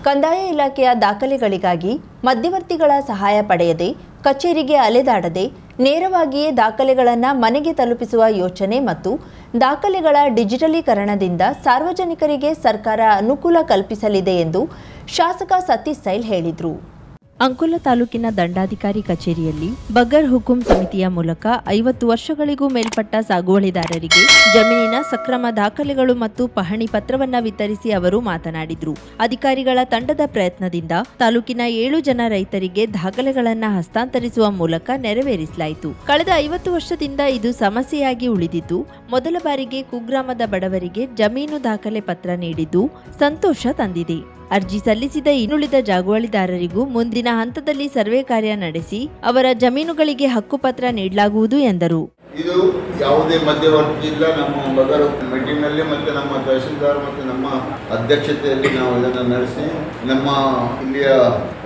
ಕಂದಾಯ ಇಲಾಖೆಯ ದಾಖಲೆಗಳಿಗಾಗಿ ಮಧ್ಯವರ್ತಿಗಳ ಸಹಾಯ ಪಡೆಯದೆ ಕಚೇರಿಗೆ ಅಲೆದಾಡದೆ ನೇರವಾಗಿಯೇ ದಾಖಲೆಗಳನ್ನು ಮನೆಗೆ ತಲುಪಿಸುವ ಯೋಚನೆ ಮತ್ತು ದಾಖಲೆಗಳ ಡಿಜಿಟಲೀಕರಣದಿಂದ ಸಾರ್ವಜನಿಕರಿಗೆ ಸರ್ಕಾರ ಅನುಕೂಲ ಕಲ್ಪಿಸಲಿದೆ ಎಂದು ಶಾಸಕ ಸತೀಶ್ ಸೈಲ್ ಹೇಳಿದರು. ಅಂಕೋಲ ತಾಲೂಕಿನ ದಂಡಾಧಿಕಾರಿ ಕಚೇರಿಯಲ್ಲಿ ಬಗರ್ ಹುಕುಂ ಸಮಿತಿಯ ಮೂಲಕ 50 ವರ್ಷಗಳಿಗೂ ಮೇಲ್ಪಟ್ಟ ಸಾಗುವಳಿದಾರರಿಗೆ ಜಮೀನಿನ ಸಕ್ರಮ ದಾಖಲೆಗಳು ಮತ್ತು ಪಹಣಿ ಪತ್ರವನ್ನ ವಿತರಿಸಿ ಅವರು ಮಾತನಾಡಿದರು. ಅಧಿಕಾರಿಗಳ ತಂಡದ ಪ್ರಯತ್ನದಿಂದ ತಾಲೂಕಿನ 7 ಜನ ರೈತರಿಗೆ ದಾಖಲೆಗಳನ್ನು ಹಸ್ತಾಂತರಿಸುವ ಮೂಲಕ ನೆರವೇರಿಸಲಾಯಿತು. ಕಳೆದ 50 ವರ್ಷದಿಂದ ಇದು ಸಮಸ್ಯೆಯಾಗಿ ಉಳಿದಿದ್ದು, ಮೊದಲ ಬಾರಿಗೆ ಕುಗ್ರಾಮದ ಬಡವರಿಗೆ ಜಮೀನು ದಾಖಲೆ ಪತ್ರ ನೀಡಿದ್ದು ಸಂತೋಷ ತಂದಿದೆ. ಅರ್ಜಿ ಸಲ್ಲಿಸಿದ ಇನ್ನುಳಿದ ಜಾಗುವಾಳಿದಾರರಿಗೂ ಮುಂದಿನ ಹಂತದಲ್ಲಿ ಸರ್ವೆ ಕಾರ್ಯ ನಡೆಸಿ ಅವರ ಜಮೀನುಗಳಿಗೆ ಹಕ್ಕುಪತ್ರ ನೀಡಲಾಗುವುದು ಎಂದರು. ಇದು ಯಾವುದೇ ಮಧ್ಯವರ್ತಿ ಇಲ್ಲ. ನಮ್ಮ ಬಗರ್ ಮೀಟಿಂಗ್ನಲ್ಲಿ ಮತ್ತು ನಮ್ಮ ತಹಶೀಲ್ದಾರ್ ಮತ್ತು ನಮ್ಮ ಅಧ್ಯಕ್ಷತೆಯಲ್ಲಿ ನಾವು ಇದನ್ನು ನಡೆಸಿ ನಮ್ಮ ಇಲ್ಲಿಯ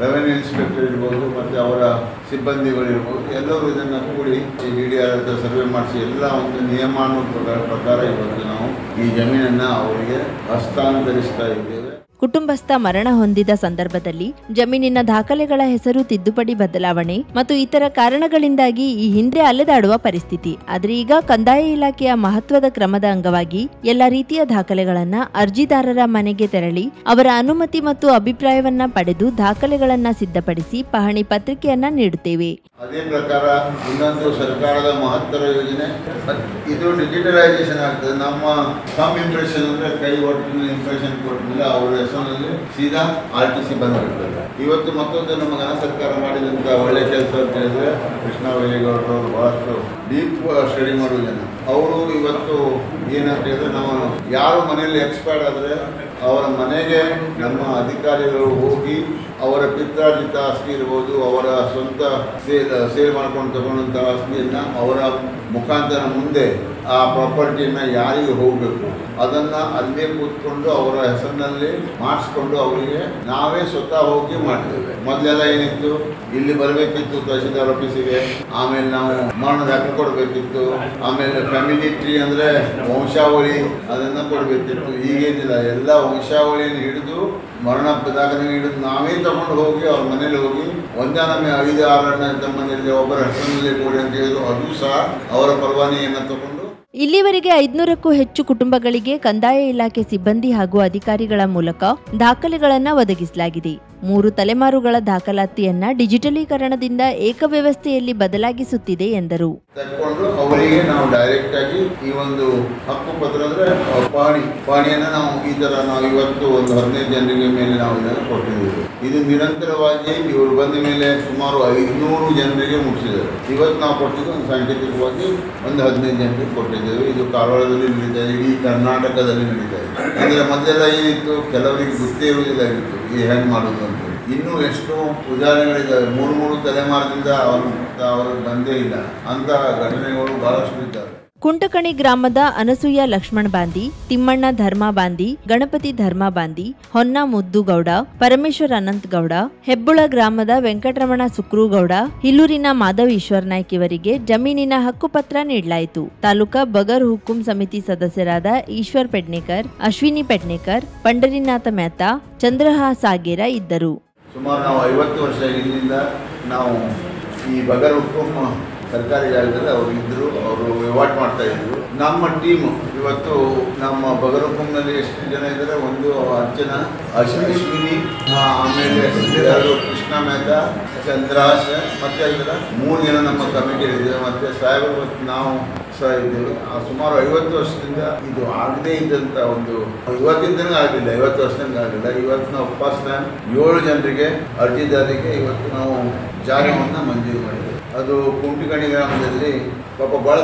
ರೆವೆನ್ಯೂ ಇನ್ಸ್ಪೆಕ್ಟರ್ ಇರ್ಬೋದು ಮತ್ತು ಅವರ ಸಿಬ್ಬಂದಿಗಳಿರ್ಬೋದು ಎಲ್ಲರೂ ಇದನ್ನು ಕೂಡಿ DDR ಸರ್ವೆ ಮಾಡಿಸಿ ಎಲ್ಲ ಒಂದು ನಿಯಮಾನುಗಳ ಪ್ರಕಾರ ಇವತ್ತು ನಾವು ಈ ಜಮೀನನ್ನು ಅವರಿಗೆ ಹಸ್ತಾಂತರಿಸ್ತಾ ಇದ್ದೇವೆ. ಕುಟುಂಬಸ್ಥ ಮರಣ ಹೊಂದಿದ ಸಂದರ್ಭದಲ್ಲಿ ಜಮೀನಿನ ದಾಖಲೆಗಳ ಹೆಸರು ತಿದ್ದುಪಡಿ ಬದಲಾವಣೆ ಮತ್ತು ಇತರ ಕಾರಣಗಳಿಂದಾಗಿ ಈ ಹಿಂದೆ ಅಲೆದಾಡುವ ಪರಿಸ್ಥಿತಿ. ಆದರೆ ಈಗ ಕಂದಾಯ ಇಲಾಖೆಯ ಮಹತ್ವದ ಕ್ರಮದ ಅಂಗವಾಗಿ ಎಲ್ಲ ರೀತಿಯ ದಾಖಲೆಗಳನ್ನ ಅರ್ಜಿದಾರರ ಮನೆಗೆ ತೆರಳಿ ಅವರ ಅನುಮತಿ ಮತ್ತು ಅಭಿಪ್ರಾಯವನ್ನ ಪಡೆದು ದಾಖಲೆಗಳನ್ನ ಸಿದ್ಧಪಡಿಸಿ ಪಹಣಿ ಪತ್ರಿಕೆಯನ್ನ ನೀಡುತ್ತೇವೆ. ಅದೇ ಪ್ರಕಾರ ಇನ್ನೊಂದು ಸರ್ಕಾರದ ಮಹತ್ತರ ಯೋಜನೆ, ಇದು ಡಿಜಿಟಲೈಸೇಷನ್ ಆಗ್ತದೆ. ನಮ್ಮ ಕಮ್ ಇಂಪ್ರೆಷನ್ ಅಂದ್ರೆ ಕೈ ಒಟ್ಟಿನ ಇಂಪ್ರೆಷನ್ ಕೊಟ್ಟಿಲ್ಲ ಅವರ ಹೆಸರಿನಲ್ಲಿ ಸೀದಾ RTC ಬಂದಿರ್ತದೆ. ಇವತ್ತು ಮತ್ತೊಂದು ನಮ್ಮ ಘನ ಸರ್ಕಾರ ಮಾಡಿದಂಥ ಒಳ್ಳೆ ಕೆಲಸ ಅಂತ ಹೇಳಿದ್ರೆ ಕೃಷ್ಣ ಬೈರೇಗೌಡರು ಅವರು ಬಹಳಷ್ಟು ಡೀಪ್ ಸ್ಟಡಿ ಮಾಡುವ ಜನ. ಅವರು ಇವತ್ತು ಏನಂತ ಹೇಳಿದ್ರೆ ನಾವು ಯಾರು ಮನೆಯಲ್ಲಿ ಎಕ್ಸ್ಪೈರ್ಡ್ ಆದರೆ ಅವರ ಮನೆಗೆ ನಮ್ಮ ಅಧಿಕಾರಿಗಳು ಹೋಗಿ ಅವರ ಪಿತ್ರಾರ್ಜಿತ ಆಸ್ತಿ ಇರ್ಬೋದು, ಅವರ ಸ್ವಂತ ಸೇಲ್ ಮಾಡ್ಕೊಂಡು ತಗೊಂಡಂಥ ಆಸ್ತಿಯನ್ನು ಅವರ ಮುಖಾಂತರ ಮುಂದೆ ಆ ಪ್ರಾಪರ್ಟಿಯನ್ನು ಯಾರಿಗೆ ಹೋಗಬೇಕು ಅದನ್ನು ಅಲ್ಲೇ ಕೂತ್ಕೊಂಡು ಅವರ ಹೆಸರಿನಲ್ಲಿ ಮಾಡಿಸ್ಕೊಂಡು ಅವರಿಗೆ ನಾವೇ ಸ್ವತಃ ಹೋಗಿ ಮಾಡ್ತೇವೆ. ಮೊದಲೆಲ್ಲ ಏನಿತ್ತು, ಇಲ್ಲಿ ಬರಬೇಕಿತ್ತು ತಹಶೀಲ್ದಾರ್ ಆಫೀಸಿಗೆ, ಆಮೇಲೆ ನಾವು ಮರಣ ದಾಖಲೆ ಕೊಡಬೇಕಿತ್ತು, ಆಮೇಲೆ ಫ್ಯಾಮಿಲಿ ಟ್ರೀ ಅಂದರೆ ವಂಶಾವಳಿ ಅದನ್ನು ಕೊಡಬೇಕಿತ್ತು. ಈಗೇನಿಲ್ಲ, ಎಲ್ಲ ವಂಶಾವಳಿಯನ್ನು ಹಿಡಿದು ಮರಣ ದಾಖಲೆ ಹಿಡಿದು ನಾವೇ ತಗೊಂಡು ಹೋಗಿ ಅವ್ರ ಮನೇಲಿ ಹೋಗಿ ಒಂದೇ ನಮಗೆ 5-6 ಅಣ್ಣ ತಮ್ಮನಲ್ಲಿ ಒಬ್ಬರ ಹೆಸರಿನಲ್ಲಿ ಕೊಡಿ ಅಂತ ಹೇಳಿದ್ರು. ಅದು ಸಹ ಅವರ ಪರವಾನಗಿಯನ್ನು ತಗೊಂಡು ಇಲ್ಲಿವರೆಗೆ 500ಕ್ಕೂ ಹೆಚ್ಚು ಕುಟುಂಬಗಳಿಗೆ ಕಂದಾಯ ಇಲಾಖೆ ಸಿಬ್ಬಂದಿ ಹಾಗೂ ಅಧಿಕಾರಿಗಳ ಮೂಲಕ ದಾಖಲೆಗಳನ್ನು ಒದಗಿಸಲಾಗಿದೆ. 3 ತಲೆಮಾರುಗಳ ದಾಖಲಾತಿಯನ್ನ ಡಿಜಿಟಲೀಕರಣದಿಂದ ಏಕವ್ಯವಸ್ಥೆಯಲ್ಲಿ ಬದಲಾಗಿಸುತ್ತಿದೆ ಎಂದರು. ಅವರಿಗೆ ನಾವು ಡೈರೆಕ್ಟ್ ಆಗಿ ಈ ಒಂದು ಹಕ್ಕು ಪತ್ರ ಅಂದ್ರೆ ಪಾಣಿಯನ್ನು ನಾವು ಈ ತರ ನಾವು ಇವತ್ತು ಒಂದು 15 ಜನರಿಗೆ ಮೇಲೆ ನಾವು ಇದನ್ನು ಕೊಟ್ಟಿದ್ದೇವೆ. ಇದು ನಿರಂತರವಾಗಿ ಇವರು ಬಂದ ಮೇಲೆ ಸುಮಾರು 500 ಜನರಿಗೆ ಮುಟ್ಟಿಸಿದ್ದಾರೆ. ಇವತ್ತು ನಾವು ಕೊಟ್ಟಿದ್ದು ಒಂದು ಸಾಂಕೇತಿಕವಾಗಿ ಒಂದು 15 ಜನರಿಗೆ ಕೊಟ್ಟಿದ್ದೇವೆ. ಇದು ಕಾರವಾರದಲ್ಲಿ ನಡೀತಾ ಇದೆ, ಇಡೀ ಕರ್ನಾಟಕದಲ್ಲಿ ನಡೀತಾ ಇದೆ. ಅಂದರೆ ಮೊದಲೆಲ್ಲ ಏನಿತ್ತು, ಕೆಲವರಿಗೆ ಗೊತ್ತೇ ಇರುವುದಿಲ್ಲಾಗಿತ್ತು ಈ ಹೆಂಗೆ ಮಾಡೋದು ಅಂತ. ಇನ್ನೂ ಎಷ್ಟೋ ಉದಾಹರಣೆಗಳಿದ್ದಾವೆ. 3 ತಲೆಮಾರದಿಂದ ಅವರು ಬಂದೇ ಇಲ್ಲ ಅಂತ ಘಟನೆಗಳು ಬಹಳಷ್ಟು ಇದ್ದಾವೆ. ಕುಂಟಕಣಿ ಗ್ರಾಮದ ಅನಸೂಯ ಲಕ್ಷ್ಮಣ್ ಬಾಂದಿ, ತಿಮ್ಮಣ್ಣ ಧರ್ಮ ಬಾಂದಿ, ಗಣಪತಿ ಧರ್ಮ ಬಾಂದಿ, ಹೊನ್ನ ಮುದ್ದುಗೌಡ, ಪರಮೇಶ್ವರ್ ಅನಂತ್ ಗೌಡ, ಹೆಬ್ಬುಳ ಗ್ರಾಮದ ವೆಂಕಟರಮಣ ಸುಕ್ರೂಗೌಡ, ಹಿಲ್ಲೂರಿನ ಮಾಧವ್ ಈಶ್ವರ್ ನಾಯ್ಕ್ ಇವರಿಗೆ ಜಮೀನಿನ ಹಕ್ಕುಪತ್ರ ನೀಡಲಾಯಿತು. ತಾಲೂಕಾ ಬಗರ್ ಹುಕುಂ ಸಮಿತಿ ಸದಸ್ಯರಾದ ಈಶ್ವರ್ ಪೆಡ್ನೇಕರ್, ಅಶ್ವಿನಿ ಪೆಡ್ನೇಕರ್, ಪಂಡರಿನಾಥ ಮೆಹ್ತಾ, ಚಂದ್ರಹಾಸ ಸಾಗೇರ ಇದ್ದರು. ಸುಮಾರು ನಾವು 50 ವರ್ಷ ಹಿಂದಿಂದ ನಾವು ಈ ಬಗರ್ ಹುಕುಂ ಸರ್ಕಾರಿ ಜಾಗದಲ್ಲಿ ಅವರು ಇದ್ದರು, ಅವರು ವಹಿವಾಟು ಮಾಡ್ತಾ ಇದ್ರು. ನಮ್ಮ ಟೀಮು ಇವತ್ತು ನಮ್ಮ ಬಗರ್ ಹುಕುಂನಲ್ಲಿ ಎಷ್ಟು ಜನ ಇದ್ದಾರೆ, ಒಂದು ಅರ್ಚನಾ, ಅಶ್ವಿನಿ, ಆಮೇಲೆ ಕೃಷ್ಣ ಮೆಹ್ತಾ, ಚಂದ್ರಹಾಸ ಮತ್ತೆ ಇದರ 3 ಜನ ನಮ್ಮ ಕಮಿಟಿಯಲ್ಲಿದ್ದೇವೆ. ಮತ್ತು ಸಾಹೇಬರು ಮತ್ತು ನಾವು ಸಹ ಇದ್ದೇವೆ. ಸುಮಾರು 50 ವರ್ಷದಿಂದ ಇದು ಆಗದೇ ಇದ್ದಂಥ ಒಂದು, ಇವತ್ತಿಂದನೂ ಆಗಲಿಲ್ಲ, 50 ವರ್ಷದಿಂದ ಆಗಲಿಲ್ಲ. ಇವತ್ತು ನಾವು ಫಸ್ಟ್ ಟೈಮ್ 7 ಜನರಿಗೆ ಅರ್ಜಿದಾರರಿಗೆ ಇವತ್ತು ನಾವು ಜಾಗವನ್ನು ಮಂಜೂರು ಮಾಡಿದ್ದೇವೆ. ಅದು ಕುಂಟಿಕಣಿ ಗ್ರಾಮದಲ್ಲಿ ಪಾಪ ಭಾಳ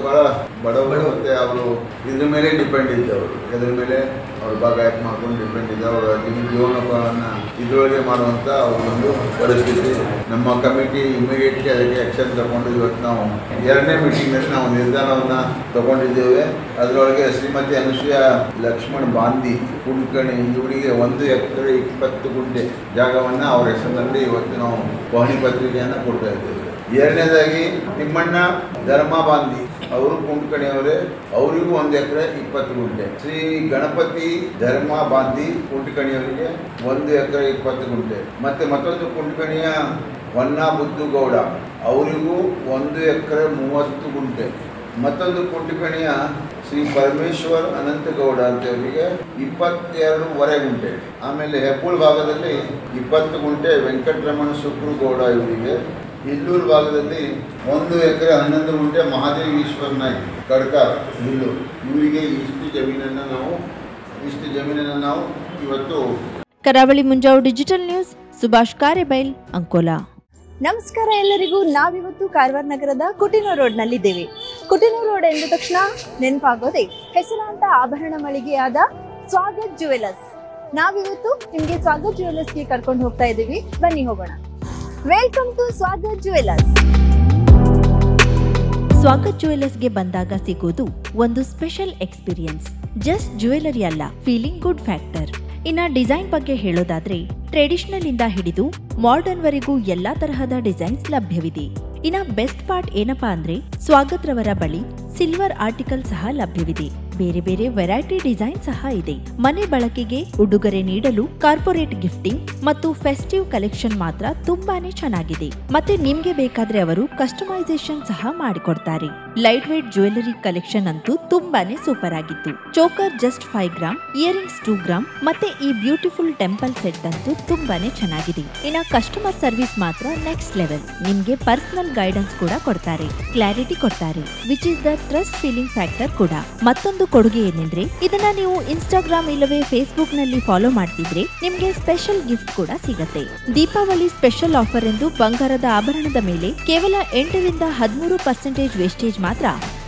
ಭಾಳ ಬಡವರು ಮತ್ತು ಅವರು ಇದ್ರ ಮೇಲೆ ಡಿಪೆಂಡ್ ಇದ್ದವರು, ಇದ್ರ ಮೇಲೆ ಅವರು ಬಾಗಾಯತ್ ಮಾಡ್ಕೊಂಡು ಡಿಪೆಂಡ್ ಇದ್ದವರು. ಜೀವನೋಪಾಯವನ್ನು ಇದರೊಳಗೆ ಮಾಡುವಂಥ ಒಂದು ಪರಿಸ್ಥಿತಿ. ನಮ್ಮ ಕಮಿಟಿ ಇಮಿಡಿಯೇಟ್ಲಿ ಅದಕ್ಕೆ ಆ್ಯಕ್ಷನ್ ತಗೊಂಡು ಇವತ್ತು ನಾವು 2ನೇ ಮೀಟಿಂಗ್ನಲ್ಲಿ ನಾವು ನಿರ್ಧಾರವನ್ನು ತಗೊಂಡಿದ್ದೇವೆ. ಅದರೊಳಗೆ ಶ್ರೀಮತಿ ಅನಸೂಯ ಲಕ್ಷ್ಮಣ್ ಬಾಂದಿ ಕುಂಟಿಕಣಿ ಇವರಿಗೆ 1 ಎಕರೆ 20 ಗುಂಟೆ ಜಾಗವನ್ನು ಅವರ ಹೆಸರಿನಲ್ಲಿ ಇವತ್ತು ನಾವು ಪಹಣಿ ಪತ್ರಿಕೆಯನ್ನು ಕೊಡ್ತಾ ಇದ್ದೇವೆ. 2ನೇದಾಗಿ ತಿಮ್ಮಣ್ಣ ಧರ್ಮ ಬಾಂದಿ ಅವರು ಕುಂಟಕಣಿಯವರೇ, ಅವರಿಗೂ 1 ಎಕರೆ 20 ಗುಂಟೆ. ಶ್ರೀ ಗಣಪತಿ ಧರ್ಮ ಬಾಂಧಿ ಕುಂಟಕಣಿಯವರಿಗೆ 1 ಎಕರೆ 20 ಗುಂಟೆ. ಮತ್ತೆ ಮತ್ತೊಂದು ಕುಂಟಕಣಿಯ ಹೊನ್ನ ಬುದ್ದುಗೌಡ ಅವರಿಗೂ 1 ಎಕರೆ 30 ಗುಂಟೆ. ಮತ್ತೊಂದು ಕುಂಟಕಣಿಯ ಶ್ರೀ ಪರಮೇಶ್ವರ್ ಅನಂತಗೌಡ ಅಂತವರಿಗೆ 22.5 ಗುಂಟೆ. ಆಮೇಲೆ ಹೆಬ್ಬೂಳು ಭಾಗದಲ್ಲಿ 20 ಗುಂಟೆ ವೆಂಕಟರಮಣ ಶುಕ್ರುಗೌಡ ಇವರಿಗೆ. ಇಲ್ಲೂರು ಭಾಗದಲ್ಲಿ 1 ಎಕರೆ 11 ಗುಂಟೆ ಮಹಾದೇವ್ ಈಶ್ವರ್ ನಾಯ್ಕ್ ಕಡ್ಕಾರ್ ಇಲ್ಲೂರು. ಇವರಿಗೆ ಇಷ್ಟು ಜಮೀನನ್ನು ನಾವು ಇವತ್ತು. ಕರಾವಳಿ ಮುಂಜಾವು ಡಿಜಿಟಲ್ ನ್ಯೂಸ್, ಸುಭಾಷ್ ಕಾರೆಬೈಲ್, ಅಂಕೋಲಾ. ನಮಸ್ಕಾರ ಎಲ್ಲರಿಗೂ. ನಾವಿವತ್ತು ಕಾರವಾರ ನಗರದ ಕುಟಿನೂರು ರೋಡ್ನಲ್ಲಿದ್ದೇವೆ. ಕುಟಿನೂರು ರೋಡ್ ಎಂದ ತಕ್ಷಣ ನೆನಪಾಗೋದೆ ಹೆಸರಾಂತ ಆಭರಣ ಮಳಿಗೆಯಾದ ಸ್ವಾಗತ್ ಜುವೆಲರ್ಸ್. ನಾವಿವತ್ತು ನಿಮಗೆ ಸ್ವಾಗತ್ ಜುವೆಲರ್ಸ್ಗೆ ಕರ್ಕೊಂಡು ಹೋಗ್ತಾ ಇದ್ದೀವಿ. ಬನ್ನಿ ಹೋಗೋಣ. Welcome to Swagat jewellers. Swagat ಜುವೆಲರ್ಸ್ಗೆ ಬಂದಾಗ ಸಿಗೋದು ಒಂದು ಸ್ಪೆಷಲ್ ಎಕ್ಸ್ಪೀರಿಯನ್ಸ್. ಜಸ್ಟ್ ಜ್ಯುವೆಲರಿ ಅಲ್ಲ, ಫೀಲಿಂಗ್ ಗುಡ್ ಫ್ಯಾಕ್ಟರ್. ಇನ್ನ ಡಿಸೈನ್ ಬಗ್ಗೆ ಹೇಳೋದಾದ್ರೆ ಟ್ರೆಡಿಷನಲ್ ಇಂದ ಹಿಡಿದು ಮಾಡರ್ನ್ ವರೆಗೂ ಎಲ್ಲಾ ತರಹದ ಡಿಸೈನ್ಸ್ ಲಭ್ಯವಿದೆ. ಇನ್ನ ಬೆಸ್ಟ್ ಪಾರ್ಟ್ ಏನಪ್ಪಾ ಅಂದ್ರೆ ಸ್ವಾಗತ್ ರವರ ಬಳಿ ಸಿಲ್ವರ್ ಆರ್ಟಿಕಲ್ ಸಹ ಲಭ್ಯವಿದೆ. ಬೇರೆ ಬೇರೆ ವೆರೈಟಿ ಡಿಸೈನ್ ಸಹ ಇದೆ. ಮನೆ ಬಳಕೆಗೆ ಉಡುಗೊರೆ ನೀಡಲು ಕಾರ್ಪೊರೇಟ್ ಗಿಫ್ಟಿಂಗ್ ಮತ್ತು ಫೆಸ್ಟಿವ್ ಕಲೆಕ್ಷನ್ ಮಾತ್ರ ತುಂಬಾನೇ ಚೆನ್ನಾಗಿದೆ. ಮತ್ತೆ ನಿಮ್ಗೆ ಬೇಕಾದ್ರೆ ಅವರು ಕಸ್ಟಮೈಸೇಷನ್ ಸಹ ಮಾಡಿಕೊಡ್ತಾರೆ. ಲೈಟ್ ವೇಟ್ ಜ್ಯುವೆಲರಿ ಕಲೆಕ್ಷನ್ ಅಂತೂ ತುಂಬಾನೇ ಸೂಪರ್ ಆಗಿತ್ತು. Choker just 5 gram, earrings 2 gram, ಮತ್ತೆ ಈ ಬ್ಯೂಟಿಫುಲ್ ಟೆಂಪಲ್ ಸೆಟ್ ಅಂತೂ ತುಂಬಾನೇ ಚೆನ್ನಾಗಿದೆ. ಇನ್ನ ಕಸ್ಟಮರ್ ಸರ್ವಿಸ್ ಮಾತ್ರ ನೆಕ್ಸ್ಟ್ ಲೆವೆಲ್. ನಿಮ್ಗೆ ಪರ್ಸನಲ್ ಗೈಡೆನ್ಸ್ ಕೂಡ ಕೊಡ್ತಾರೆ, ಕ್ಲಾರಿಟಿ ಕೊಡ್ತಾರೆ, which is the trust feeling factor ಕೂಡ. ಮತ್ತೊಂದು ಕೊಡುಗೆ ಏನೆಂದ್ರೆ ಇದನ್ನ ನೀವು ಇನ್ಸ್ಟಾಗ್ರಾಮ್ ಇಲ್ಲವೇ ಫೇಸ್ಬುಕ್ ನಲ್ಲಿ ಫಾಲೋ ಮಾಡ್ತಿದ್ರೆ ನಿಮ್ಗೆ ಸ್ಪೆಷಲ್ ಗಿಫ್ಟ್ ಕೂಡ ಸಿಗತ್ತೆ. ದೀಪಾವಳಿ ಸ್ಪೆಷಲ್ ಆಫರ್ ಎಂದು ಬಂಗಾರದ ಆಭರಣದ ಮೇಲೆ ಕೇವಲ 8ರಿಂದ 13% ವೇಸ್ಟೇಜ್ ಮಾತ್ರ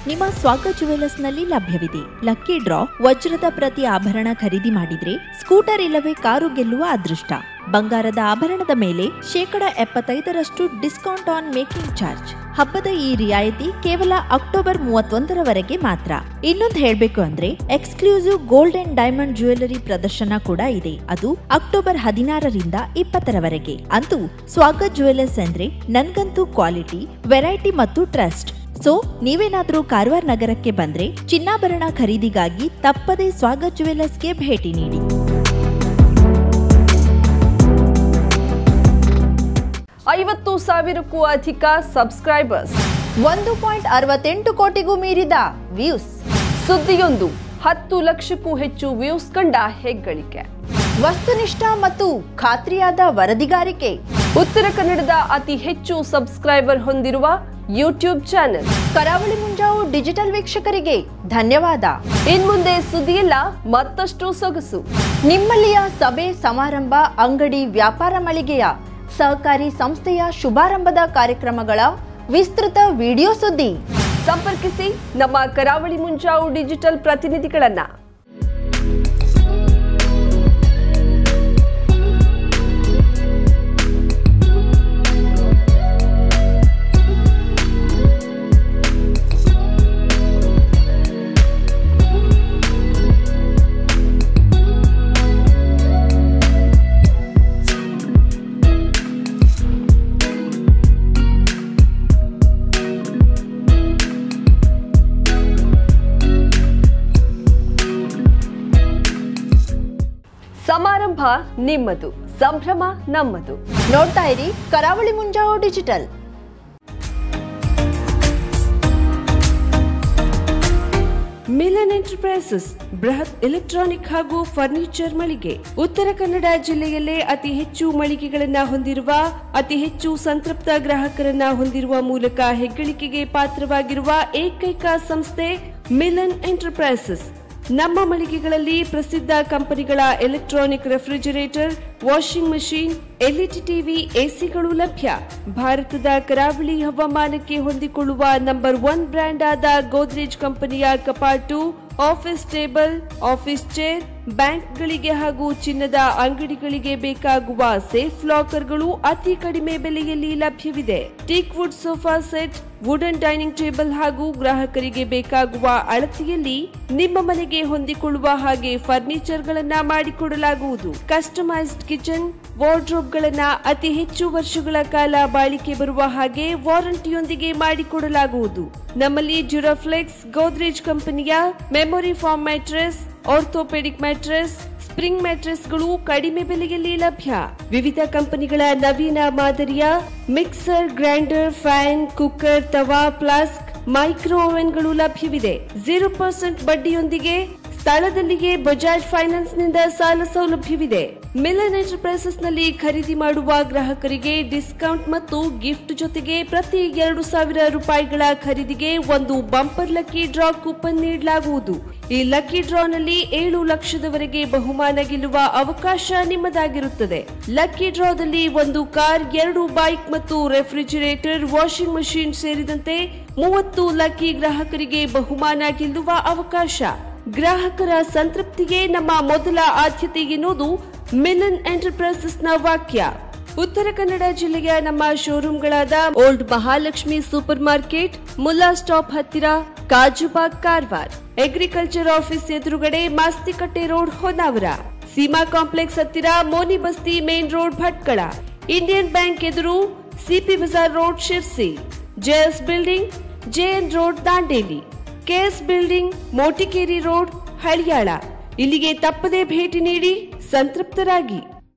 ನಿಮ್ಮ ಸ್ವಾಗತ್ ಜುವೆಲರ್ಸ್ ನಲ್ಲಿ ಲಭ್ಯವಿದೆ. ಲಕ್ಕಿ ಡ್ರಾ, ವಜ್ರದ ಪ್ರತಿ ಆಭರಣ ಖರೀದಿ ಮಾಡಿದ್ರೆ ಸ್ಕೂಟರ್ ಇಲ್ಲವೇ ಕಾರು ಗೆಲ್ಲುವ ಅದೃಷ್ಟ. ಬಂಗಾರದ ಆಭರಣದ ಮೇಲೆ 75% ಡಿಸ್ಕೌಂಟ್ ಆನ್ ಮೇಕಿಂಗ್ ಚಾರ್ಜ್. ಹಬ್ಬದ ಈ ರಿಯಾಯಿತಿ ಕೇವಲ ಅಕ್ಟೋಬರ್ 31ರವರೆಗೆ ಮಾತ್ರ. ಇನ್ನೊಂದು ಹೇಳ್ಬೇಕು ಅಂದ್ರೆ exclusive gold and diamond jewellery ಪ್ರದರ್ಶನ ಕೂಡ ಇದೆ. ಅದು ಅಕ್ಟೋಬರ್ 16ರಿಂದ 20ರವರೆಗೆ. ಅಂತೂ ಸ್ವಾಗತ್ ಜುವೆಲರ್ಸ್ ಅಂದ್ರೆ ನನ್ಗಂತೂ ಕ್ವಾಲಿಟಿ, ವೆರೈಟಿ ಮತ್ತು ಟ್ರಸ್ಟ್. ಸೊ ನೀವೇನಾದ್ರೂ ಕಾರವಾರ ನಗರಕ್ಕೆ ಬಂದ್ರೆ ಚಿನ್ನಾಭರಣ ಖರೀದಿಗಾಗಿ ತಪ್ಪದೇ ಸ್ವಾಗತ್ ಜುವೆಲರ್ಸ್ಗೆ ಭೇಟಿ ನೀಡಿ. 50,000ಕ್ಕೂ ಅಧಿಕ ಸಬ್ಸ್ಕ್ರೈಬರ್ಸ್, 1.68 ಕೋಟಿಗೂ ಮೀರಿದ ವ್ಯೂಸ್. ಸುದ್ದಿಯೊಂದು 10 ಲಕ್ಷಕ್ಕೂ ಹೆಚ್ಚು ವ್ಯೂಸ್ ಕಂಡ ಹೆಗ್ಗಳಿಕೆ. ವಸ್ತುನಿಷ್ಠ ಮತ್ತು ಖಾತ್ರಿಯಾದ ವರದಿಗಾರಿಕೆ. ಉತ್ತರ ಕನ್ನಡದ ಅತಿ ಹೆಚ್ಚು ಸಬ್ಸ್ಕ್ರೈಬರ್ ಹೊಂದಿರುವ ಯೂಟ್ಯೂಬ್ ಚಾನೆಲ್ ಕರಾವಳಿ ಮುಂಜಾವು ಡಿಜಿಟಲ್ ವೀಕ್ಷಕರಿಗೆ ಧನ್ಯವಾದ. ಇನ್ಮುಂದೆ ಸುದ್ದಿಯಲ್ಲ ಮತ್ತಷ್ಟು ಸೊಗಸು. ನಿಮ್ಮಲ್ಲಿಯ ಸಭೆ ಸಮಾರಂಭ, ಅಂಗಡಿ, ವ್ಯಾಪಾರ ಮಳಿಗೆಯ, ಸಹಕಾರಿ ಸಂಸ್ಥೆಯ ಶುಭಾರಂಭದ ಕಾರ್ಯಕ್ರಮಗಳ ವಿಸ್ತೃತ ವಿಡಿಯೋ ಸುದ್ದಿ. ಸಂಪರ್ಕಿಸಿ ನಮ್ಮ ಕರಾವಳಿ ಮುಂಜಾವು ಡಿಜಿಟಲ್ ಪ್ರತಿನಿಧಿಗಳನ್ನ. ಸಮಾರಂಭ ನಿಮ್ಮದು, ಸಂಭ್ರಮ ನಮ್ಮದು. ನೋಡ್ತಾ ಇರಿ ಕರಾವಳಿ ಮುಂಜಾವು ಡಿಜಿಟಲ್. ಮಿಲನ್ ಎಂಟರ್ಪ್ರೈಸಸ್ ಬೃಹತ್ ಎಲೆಕ್ಟ್ರಾನಿಕ್ ಹಾಗೂ ಫರ್ನಿಚರ್ ಮಳಿಗೆ. ಉತ್ತರ ಕನ್ನಡ ಜಿಲ್ಲೆಯಲ್ಲೇ ಅತಿ ಹೆಚ್ಚು ಮಳಿಗೆಗಳನ್ನ ಹೊಂದಿರುವ, ಅತಿ ಹೆಚ್ಚು ಸಂತೃಪ್ತ ಗ್ರಾಹಕರನ್ನ ಹೊಂದಿರುವ ಮೂಲಕ ಹೆಗ್ಗಳಿಕೆಗೆ ಪಾತ್ರವಾಗಿರುವ ಏಕೈಕ ಸಂಸ್ಥೆ ಮಿಲನ್ ಎಂಟರ್ಪ್ರೈಸಸ್. ನಮ್ಮ ಮಳಿಗೆಗಳಲ್ಲಿ ಪ್ರಸಿದ್ಧ ಕಂಪನಿಗಳ electronic refrigerator, washing machine, LED TV, ಎಸಿಗಳು ಲಭ್ಯ. ಭಾರತದ ಕರಾವಳಿ ಹವಾಮಾನಕ್ಕೆ ಹೊಂದಿಕೊಳ್ಳುವ ನಂಬರ್ 1 ಬ್ರ್ಯಾಂಡ್ ಆದ ಗೋದ್ರೇಜ್ ಕಂಪನಿಯ ಕಪಾಟು, ಆಫೀಸ್ ಟೇಬಲ್, ಆಫೀಸ್ ಚೇರ್, ಬ್ಯಾಂಕ್ಗಳಿಗೆ ಹಾಗೂ ಚಿನ್ನದ ಅಂಗಡಿಗಳಿಗೆ ಬೇಕಾಗುವ ಸೇಫ್ ಲಾಕರ್ಗಳು ಅತಿ ಕಡಿಮೆ ಬೆಲೆಯಲ್ಲಿ ಲಭ್ಯವಿದೆ. Teak wood sofa set, wooden dining table ಹಾಗೂ ಗ್ರಾಹಕರಿಗೆ ಬೇಕಾಗುವ ಅಳತೆಯಲ್ಲಿ ನಿಮ್ಮ ಮನೆಗೆ ಹೊಂದಿಕೊಳ್ಳುವ ಹಾಗೆ ಫರ್ನಿಚರ್ಗಳನ್ನ ಮಾಡಿಕೊಡಲಾಗುವುದು. ಕಸ್ಟಮೈಸ್ಡ್ ಕಿಚನ್, ವಾರ್ಡ್ರೋಬ್ಗಳನ್ನ ಅತಿ ಹೆಚ್ಚು ವರ್ಷಗಳ ಕಾಲ ಬಾಳಿಕೆ ಬರುವ ಹಾಗೆ ವಾರಂಟಿಯೊಂದಿಗೆ ಮಾಡಿಕೊಡಲಾಗುವುದು. ನಮ್ಮಲ್ಲಿ ಡ್ಯೂರಾಫ್ಲೆಕ್ಸ್, ಗೋದ್ರೇಜ್ ಕಂಪನಿಯ memory foam mattress, orthopedic mattress, spring ಮ್ಯಾಟ್ರೆಸ್ಗಳು ಕಡಿಮೆ ಬೆಲೆಯಲ್ಲಿ ಲಭ್ಯ. ವಿವಿಧ ಕಂಪನಿಗಳ ನವೀನ ಮಾದರಿಯ ಮಿಕ್ಸರ್, ಗ್ರೈಂಡರ್, ಫ್ಯಾನ್, ಕುಕ್ಕರ್, ತವಾ, ಫ್ಲಾಸ್ಕ್, ಮೈಕ್ರೋ ಓವೆನ್ಗಳು ಲಭ್ಯವಿದೆ. 0% ಬಡ್ಡಿಯೊಂದಿಗೆ ಸ್ಥಳದಲ್ಲಿಯೇ ಬಜಾಜ್ ಫೈನಾನ್ಸ್ ನಿಂದ ಸಾಲ ಸೌಲಭ್ಯವಿದೆ. ಮಿಲನ್ ಎಂಟರ್ಪ್ರೈಸಸ್ ನಲ್ಲಿ ಖರೀದಿ ಮಾಡುವ ಗ್ರಾಹಕರಿಗೆ ಡಿಸ್ಕೌಂಟ್ ಮತ್ತು ಗಿಫ್ಟ್ ಜೊತೆಗೆ ಪ್ರತಿ 2,000 ರೂಪಾಯಿಗಳ ಖರೀದಿಗೆ ಒಂದು ಬಂಪರ್ ಲಕ್ಕಿ ಡ್ರಾ ಕೂಪನ್ ನೀಡಲಾಗುವುದು. ಈ ಲಕ್ಕಿ ಡ್ರಾನಲ್ಲಿ 7 ಲಕ್ಷದವರೆಗೆ ಬಹುಮಾನ ಗೆಲ್ಲುವ ಅವಕಾಶ ನಿಮ್ಮದಾಗಿರುತ್ತದೆ. ಲಕ್ಕಿ ಡ್ರಾದಲ್ಲಿ 1 ಕಾರ್, 2 ಬೈಕ್ ಮತ್ತು ರೆಫ್ರಿಜಿರೇಟರ್, ವಾಷಿಂಗ್ ಮಷೀನ್ ಸೇರಿದಂತೆ 30 ಲಕ್ಕಿ ಗ್ರಾಹಕರಿಗೆ ಬಹುಮಾನ ಗೆಲ್ಲುವ ಅವಕಾಶ. ಗ್ರಾಹಕರ ಸಂತೃಪ್ತಿಗೆ ನಮ್ಮ ಮೊದಲ ಆದ್ಯತೆ ಎನ್ನುವುದು ಮಿಲನ್ ಎಂಟರ್ಪ್ರೈಸಸ್ನ ವಾಕ್ಯ. ಉತ್ತರ ಕನ್ನಡ ಜಿಲ್ಲೆಯ ನಮ್ಮ ಶೋರೂಮ್ಗಳಾದ old Mahalakshmi super market, Mulla stop ಹತ್ತಿರ, ಕಾಜುಬಾಗ್, ಕಾರವಾರ, ಅಗ್ರಿಕಲ್ಚರ್ ಆಫೀಸ್ ಎದುರುಗಡೆ, ಮಾಸ್ತಿಕಟ್ಟೆ ರೋಡ್, ಹೊನ್ನಾವರ, ಸೀಮಾ ಕಾಂಪ್ಲೆಕ್ಸ್ ಹತ್ತಿರ, Moni Basti main road, Bhatkal, Indian bank ಎದುರು, CP Bazar road, Sirsi, JS building, JN road, Dandeli, KS building, Motikeri road, Haliyal. ಇಲ್ಲಿಗೆ ತಪ್ಪದೇ ಭೇಟಿ ನೀಡಿ ಸಂತೃಪ್ತರಾಗಿ.